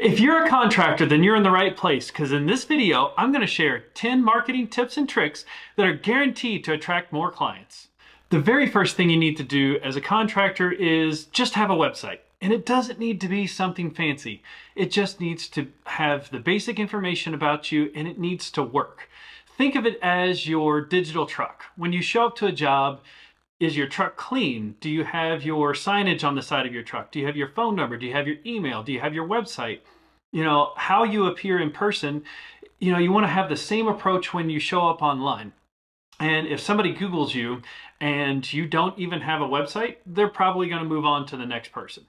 If you're a contractor, then you're in the right place, because in this video, I'm going to share 10 marketing tips and tricks that are guaranteed to attract more clients. The very first thing you need to do as a contractor is just have a website. And it doesn't need to be something fancy. It just needs to have the basic information about you, and it needs to work. Think of it as your digital truck. When you show up to a job, is your truck clean? Do you have your signage on the side of your truck? Do you have your phone number? Do you have your email? Do you have your website? You know, how you appear in person, you know, you want to have the same approach when you show up online. And if somebody Googles you and you don't even have a website, they're probably going to move on to the next person.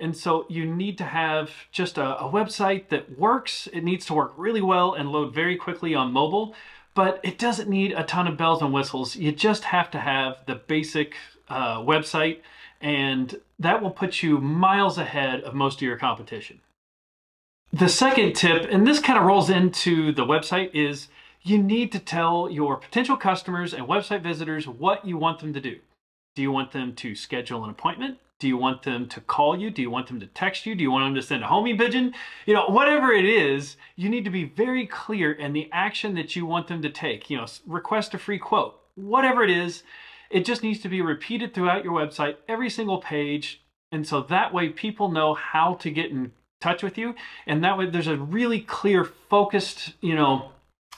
And so you need to have just a website that works. It needs to work really well and load very quickly on mobile, but it doesn't need a ton of bells and whistles. You just have to have the basic website, and that will put you miles ahead of most of your competition. The second tip, and this kind of rolls into the website, is you need to tell your potential customers and website visitors what you want them to do. Do you want them to schedule an appointment? Do you want them to call you? Do you want them to text you? Do you want them to send a homie pigeon? You know, whatever it is, you need to be very clear in the action that you want them to take. You know, request a free quote. Whatever it is, it just needs to be repeated throughout your website, every single page. And so that way people know how to get in touch with you. And that way there's a really clear, focused, you know,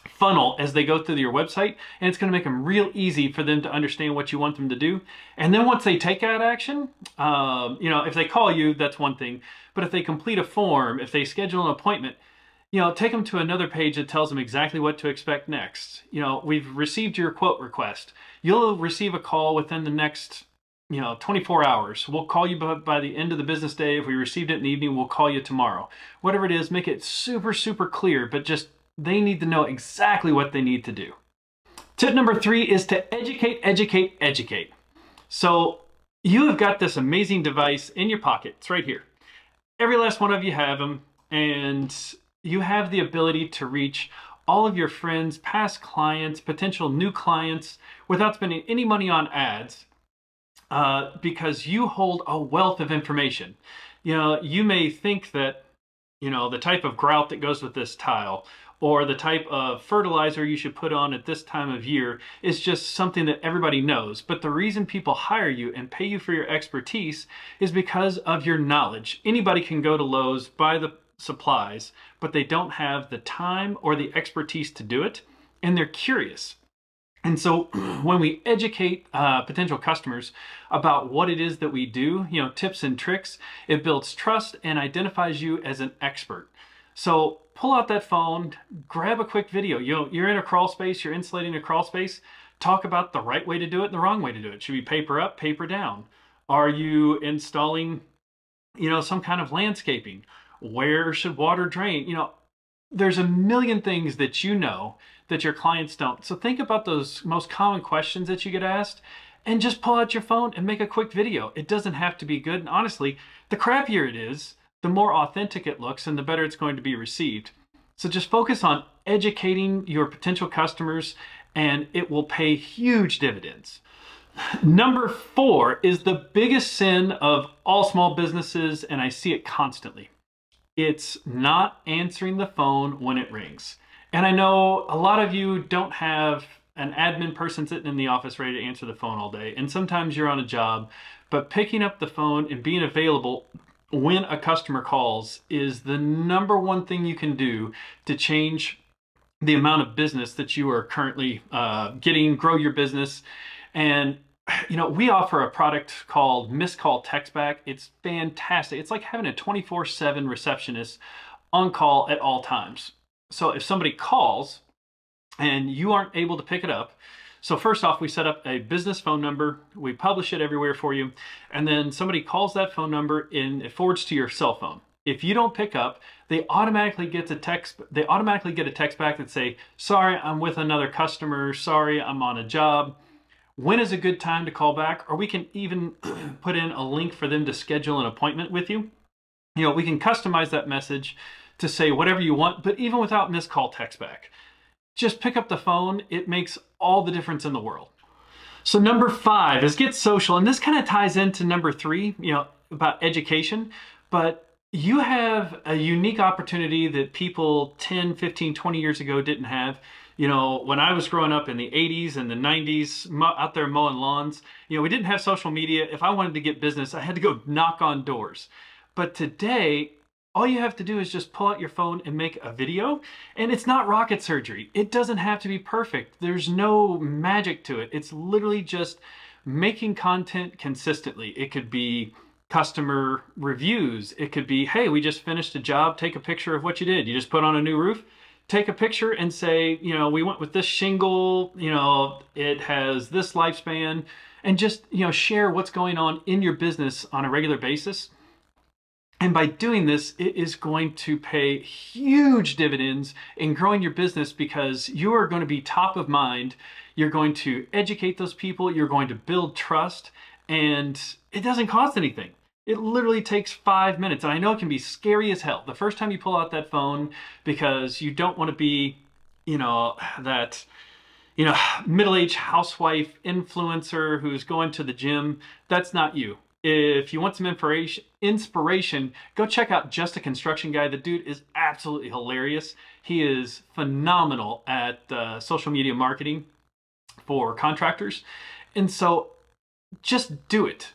funnel as they go through your website, and it's going to make them real easy for them to understand what you want them to do. And then once they take that action, you know, if they call you, that's one thing, but if they complete a form, if they schedule an appointment, you know, take them to another page that tells them exactly what to expect next. You know, we've received your quote request. You'll receive a call within the next, you know, 24 hours. We'll call you by the end of the business day. If we received it in the evening, we'll call you tomorrow. Whatever it is, make it super, super clear, but just they need to know exactly what they need to do. Tip number 3 is to educate, educate, educate. So you have got this amazing device in your pocket. It's right here. Every last one of you have them, and you have the ability to reach all of your friends, past clients, potential new clients without spending any money on ads, because you hold a wealth of information. You know, you may think that, you know, the type of grout that goes with this tile, or the type of fertilizer you should put on at this time of year, is just something that everybody knows. But the reason people hire you and pay you for your expertise is because of your knowledge. Anybody can go to Lowe's, buy the supplies, but they don't have the time or the expertise to do it, and they're curious. And so when we educate potential customers about what it is that we do, you know, tips and tricks, it builds trust and identifies you as an expert. So pull out that phone, grab a quick video. You're in a crawl space, you're insulating a crawl space. Talk about the right way to do it and the wrong way to do it. Should be paper up, paper down? Are you installing, you know, some kind of landscaping? Where should water drain? You know, there's a million things that you know that your clients don't. So think about those most common questions that you get asked, and just pull out your phone and make a quick video. It doesn't have to be good. And honestly, the crappier it is, the more authentic it looks and the better it's going to be received. So just focus on educating your potential customers, and it will pay huge dividends. Number 4 is the biggest sin of all small businesses, and I see it constantly. It's not answering the phone when it rings. And I know a lot of you don't have an admin person sitting in the office ready to answer the phone all day, and sometimes you're on a job, but picking up the phone and being available when a customer calls is the number one thing you can do to change the amount of business that you are currently getting, grow your business. And, you know, we offer a product called Missed Call Text Back. It's fantastic. It's like having a 24/7 receptionist on call at all times. So if somebody calls and you aren't able to pick it up, so first off, we set up a business phone number, we publish it everywhere for you, and then somebody calls that phone number and it forwards to your cell phone. If you don't pick up, they automatically get a text back that say, sorry, I'm with another customer, sorry, I'm on a job. When is a good time to call back? Or we can even put in a link for them to schedule an appointment with you. You know, we can customize that message to say whatever you want, but even without missed call text back. Just pick up the phone. It makes all the difference in the world. So number 5 is get social. And this kind of ties into number 3, you know, about education. But You have a unique opportunity that people 10, 15, 20 years ago didn't have. You know, when I was growing up in the 80s and the 90s, out there mowing lawns, we didn't have social media. If I wanted to get business, I had to go knock on doors. But today, all you have to do is just pull out your phone and make a video. And it's not rocket surgery. It doesn't have to be perfect. There's no magic to it. It's literally just making content consistently. It could be customer reviews. It could be, hey, we just finished a job. Take a picture of what you did. You just put on a new roof. Take a picture and say, we went with this shingle, it has this lifespan, and just, share what's going on in your business on a regular basis. And by doing this, it is going to pay huge dividends in growing your business because you are going to be top of mind. You're going to educate those people. You're going to build trust, and it doesn't cost anything. It literally takes 5 minutes. And I know it can be scary as hell the first time you pull out that phone because you don't want to be, that, middle-aged housewife influencer who's going to the gym. That's not you. If you want some inspiration, go check out Just a Construction Guy. The dude is absolutely hilarious. He is phenomenal at social media marketing for contractors. And so just do it.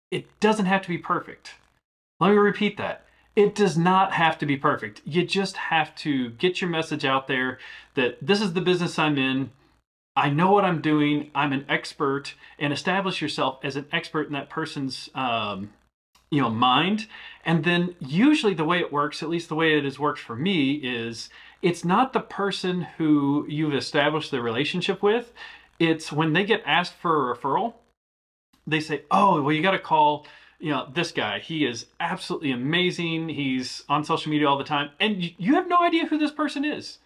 It doesn't have to be perfect. Let me repeat that. It does not have to be perfect. You just have to get your message out there that this is the business I'm in. I know what I'm doing. I'm an expert, and establish yourself as an expert in that person's, mind. And then usually the way it works, at least the way it has worked for me, is it's not the person who you've established the relationship with. It's when they get asked for a referral, they say, oh, well, you got to call, this guy. He is absolutely amazing. He's on social media all the time. And you have no idea who this person is.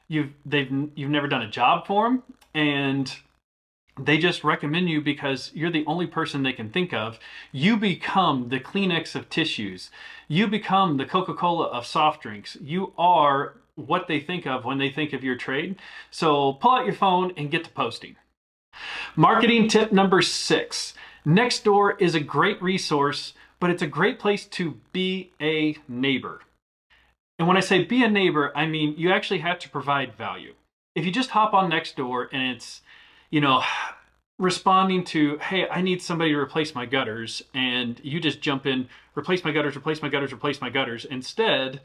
You've never done a job for them, and they just recommend you because you're the only person they can think of. You become the Kleenex of tissues. You become the Coca-Cola of soft drinks. You are what they think of when they think of your trade. So pull out your phone and get to posting. Marketing tip number 6. Nextdoor is a great resource, but it's a great place to be a neighbor. And when I say be a neighbor, I mean you actually have to provide value. If you just hop on Nextdoor and it's, responding to, hey, I need somebody to replace my gutters, and you just jump in, replace my gutters, replace my gutters, replace my gutters. Instead,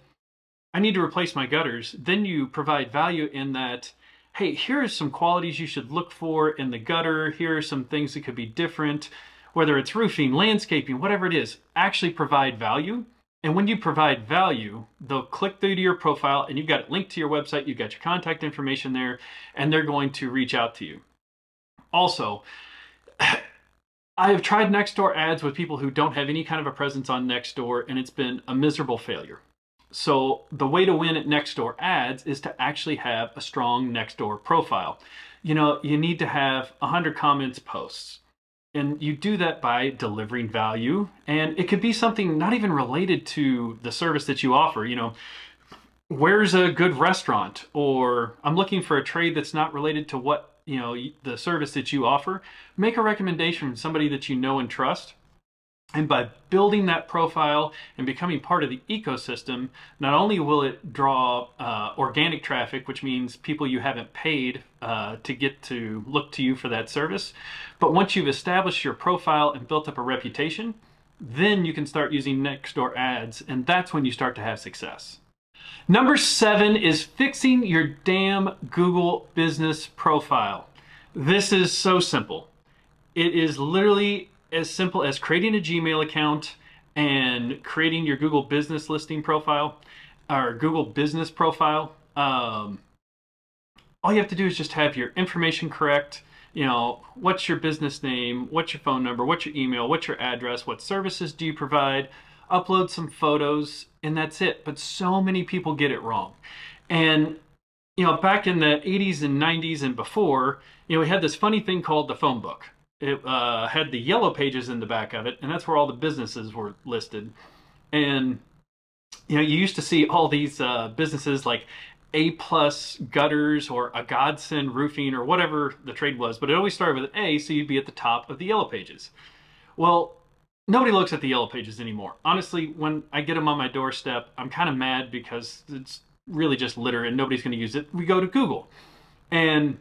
I need to replace my gutters. Then you provide value in that, hey, here are some qualities you should look for in the gutter. Here are some things that could be different, whether it's roofing, landscaping, whatever it is. Actually provide value. And when you provide value, they'll click through to your profile, and you've got it linked to your website. You've got your contact information there, and they're going to reach out to you. Also, I have tried Nextdoor ads with people who don't have any kind of a presence on Nextdoor, and it's been a miserable failure. So the way to win at Nextdoor ads is to actually have a strong Nextdoor profile. You need to have 100 comments, posts. And you do that by delivering value. And it could be something not even related to the service that you offer. Where's a good restaurant? Or I'm looking for a trade that's not related to what, the service that you offer. Make a recommendation from somebody that you know and trust. And by building that profile and becoming part of the ecosystem, not only will it draw organic traffic, which means people you haven't paid to get to look to you for that service, but once you've established your profile and built up a reputation, then you can start using Nextdoor ads, and that's when you start to have success. Number 7 is fixing your damn Google business profile. This is so simple. It is literally as simple as creating a Gmail account and creating your Google business listing profile or Google business profile. All you have to do is just have your information correct. What's your business name? What's your phone number? What's your email? What's your address? What services do you provide? Upload some photos, and that's it. But so many people get it wrong. And, back in the 80s and 90s and before, we had this funny thing called the phone book. It had the yellow pages in the back of it, and that's where all the businesses were listed. And, you used to see all these businesses like A+ Gutters or A Godsend Roofing or whatever the trade was, but it always started with an A, so you'd be at the top of the yellow pages. Well, Nobody looks at the yellow pages anymore. Honestly, when I get them on my doorstep, I'm kind of mad because it's really just litter and nobody's going to use it. We go to Google, and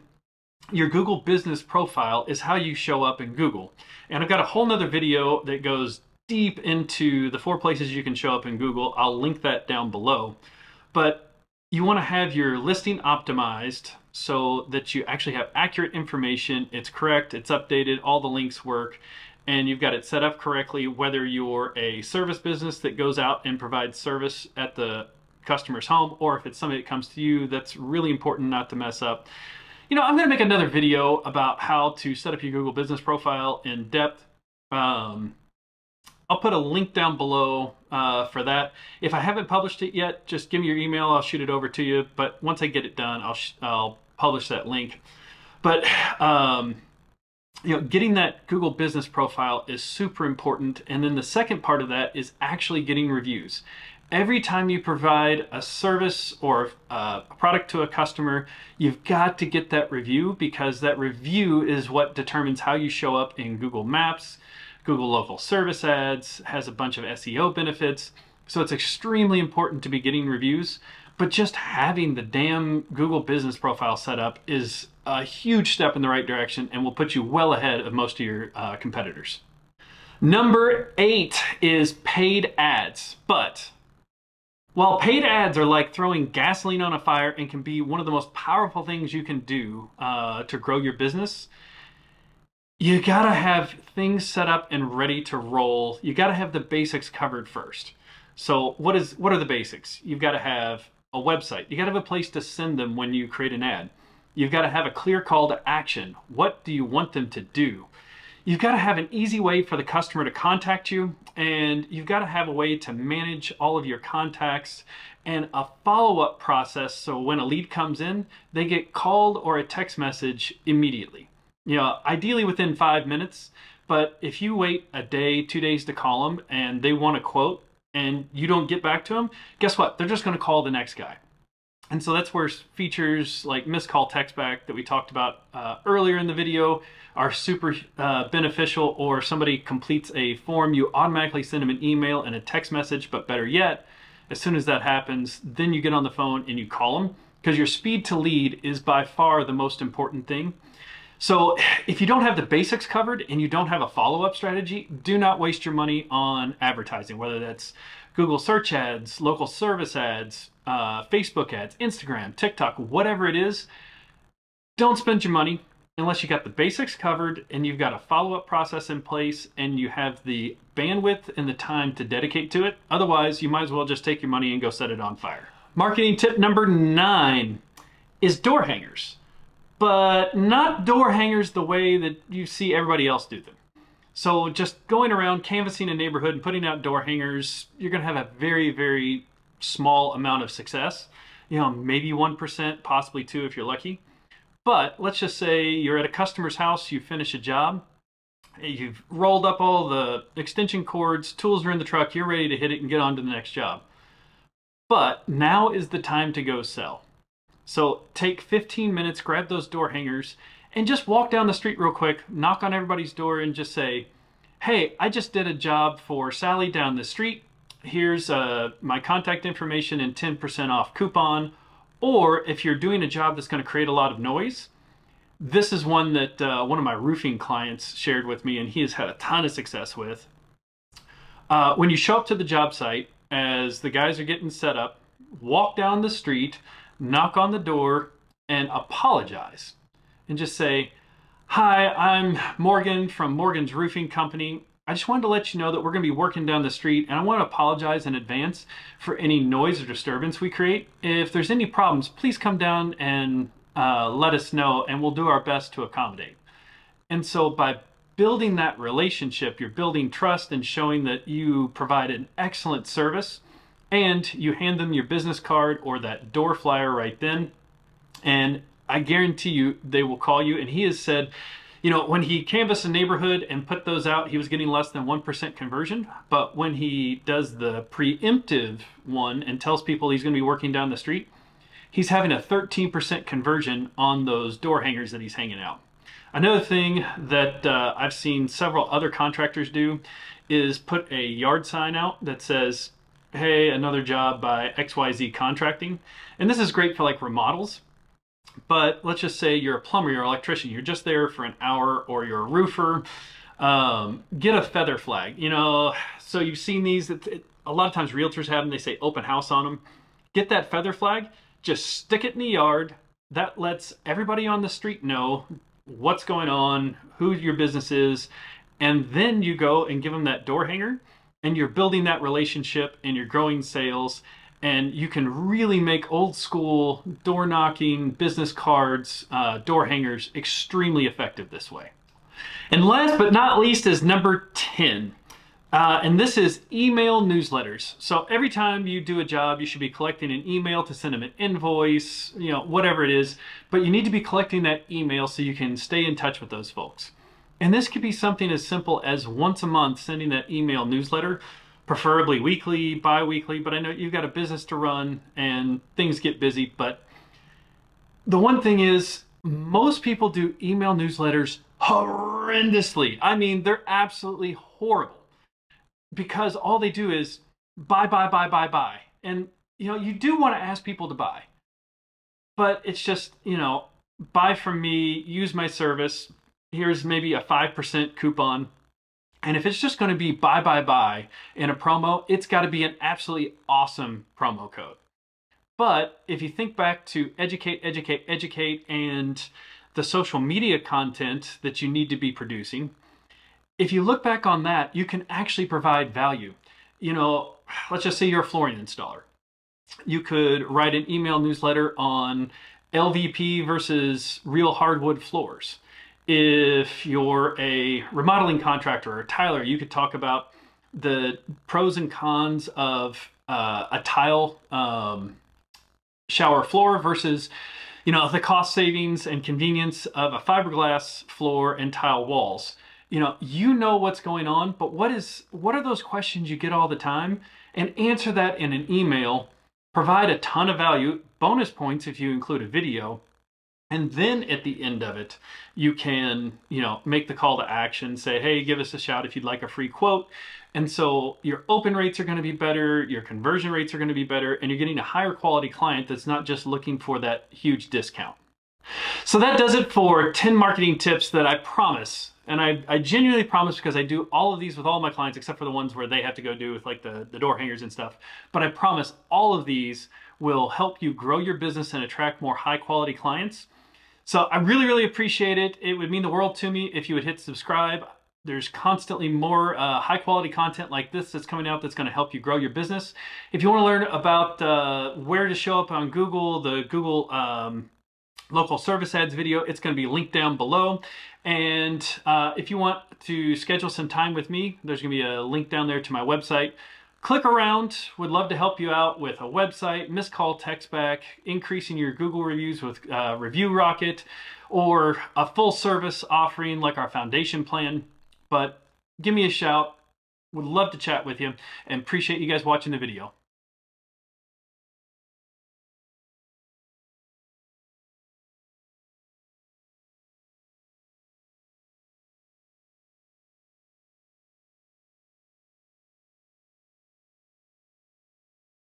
your Google business profile is how you show up in Google. And I've got a whole nother video that goes deep into the 4 places you can show up in Google. I'll link that down below. But you want to have your listing optimized so that you actually have accurate information. It's correct, it's updated, all the links work, and you've got it set up correctly, whether you're a service business that goes out and provides service at the customer's home, or if it's somebody that comes to you. That's really important not to mess up. You know, I'm going to make another video about how to set up your Google business profile in depth. I'll put a link down below for that. If I haven't published it yet, just give me your email. I'll shoot it over to you. But once I get it done, I'll publish that link. But you know, getting that Google business profile is super important. And then the second part of that is actually getting reviews. Every time you provide a service or a product to a customer, you've got to get that review, because that review is what determines how you show up in Google Maps. Google local service ads has a bunch of SEO benefits. So it's extremely important to be getting reviews, but just having the damn Google business profile set up is a huge step in the right direction and will put you well ahead of most of your competitors. Number 8 is paid ads. But while paid ads are like throwing gasoline on a fire and can be one of the most powerful things you can do to grow your business, you gotta have things set up and ready to roll. You gotta have the basics covered first. So what are the basics? You've gotta have a website. You gotta have a place to send them when you create an ad. You've gotta have a clear call to action. What do you want them to do? You've gotta have an easy way for the customer to contact you, and you've gotta have a way to manage all of your contacts and a follow-up process so when a lead comes in, they get called or a text message immediately. You know, ideally within 5 minutes, but if you wait a day, 2 days to call them and they want a quote and you don't get back to them, guess what? They're just going to call the next guy. And so that's where features like missed call text back that we talked about earlier in the video are super beneficial. Or somebody completes a form, you automatically send them an email and a text message. But better yet, as soon as that happens, then you get on the phone and you call them, because your speed to lead is by far the most important thing. So if you don't have the basics covered and you don't have a follow-up strategy, do not waste your money on advertising, whether that's Google search ads, local service ads, Facebook ads, Instagram, TikTok, whatever it is. Don't spend your money unless you got the basics covered and you've got a follow-up process in place and you have the bandwidth and the time to dedicate to it. Otherwise, you might as well just take your money and go set it on fire. Marketing tip number 9 is door hangers. But not door hangers the way that you see everybody else do them. So just going around canvassing a neighborhood and putting out door hangers, you're going to have a very, very small amount of success. You know, maybe 1%, possibly 2% if you're lucky. But let's just say you're at a customer's house, you finish a job, you've rolled up all the extension cords, tools are in the truck, you're ready to hit it and get on to the next job. But now is the time to go sell. So take 15 minutes, grab those door hangers, and just walk down the street real quick, knock on everybody's door and just say, hey, I just did a job for Sally down the street. Here's my contact information and 10% off coupon. Or if you're doing a job that's going to create a lot of noise, this is one that one of my roofing clients shared with me and he has had a ton of success with. When you show up to the job site, as the guys are getting set up, walk down the street, knock on the door and apologize and just say, hi, I'm Morgan from Morgan's Roofing Company. I just wanted to let you know that we're going to be working down the street and I want to apologize in advance for any noise or disturbance we create. If there's any problems, please come down and let us know and we'll do our best to accommodate. And so by building that relationship, you're building trust and showing that you provide an excellent service. And you hand them your business card or that door flyer right then. And I guarantee you they will call you. And he has said, you know, when he canvassed a neighborhood and put those out, he was getting less than 1% conversion. But when he does the preemptive one and tells people he's going to be working down the street, he's having a 13% conversion on those door hangers that he's hanging out. Another thing that I've seen several other contractors do is put a yard sign out that says, hey, another job by XYZ Contracting. And this is great for like remodels. But let's just say you're a plumber, you're an electrician, you're just there for an hour, or you're a roofer. Get a feather flag. You know, so you've seen these. A lot of times realtors have them. They say open house on them. Get that feather flag. Just stick it in the yard. That lets everybody on the street know what's going on, who your business is, and then you go and give them that door hanger, and you're building that relationship and you're growing sales. And you can really make old school door knocking, business cards, door hangers extremely effective this way. And last but not least is number 10. And this is email newsletters. So every time you do a job, you should be collecting an email to send them an invoice, you know, whatever it is. But you need to be collecting that email so you can stay in touch with those folks. And this could be something as simple as once a month sending that email newsletter, preferably weekly, bi-weekly, but I know you've got a business to run and things get busy. But the one thing is, most people do email newsletters horrendously. I mean, they're absolutely horrible because all they do is buy, buy, buy, buy, buy. And, you know, you do want to ask people to buy, but it's just, you know, buy from me, use my service. Here's maybe a 5% coupon. And if it's just going to be buy, buy, buy in a promo, it's got to be an absolutely awesome promo code. But if you think back to educate, educate, educate, and the social media content that you need to be producing, if you look back on that, you can actually provide value. You know, let's just say you're a flooring installer. You could write an email newsletter on LVP versus real hardwood floors. If you're a remodeling contractor or a tiler, you could talk about the pros and cons of a tile shower floor versus, you know, the cost savings and convenience of a fiberglass floor and tile walls. You know what's going on, but what are those questions you get all the time? And answer that in an email. Provide a ton of value, bonus points if you include a video. And then at the end of it, you can, make the call to action, say, hey, give us a shout if you'd like a free quote. And so your open rates are going to be better, your conversion rates are going to be better, and you're getting a higher quality client that's not just looking for that huge discount. So that does it for 10 marketing tips that I promise, and I genuinely promise, because I do all of these with all my clients except for the ones where they have to go do with like the door hangers and stuff. But I promise all of these will help you grow your business and attract more high quality clients. So I really, really appreciate it. It would mean the world to me if you would hit subscribe. There's constantly more high quality content like this that's coming out that's going to help you grow your business. If you want to learn about where to show up on Google, the Google local service ads video, it's going to be linked down below. And if you want to schedule some time with me, there's going to be a link down there to my website. Click around. Would love to help you out with a website, missed call, text back, increasing your Google reviews with Review Rocket, or a full service offering like our foundation plan. But give me a shout. Would love to chat with you, and appreciate you guys watching the video.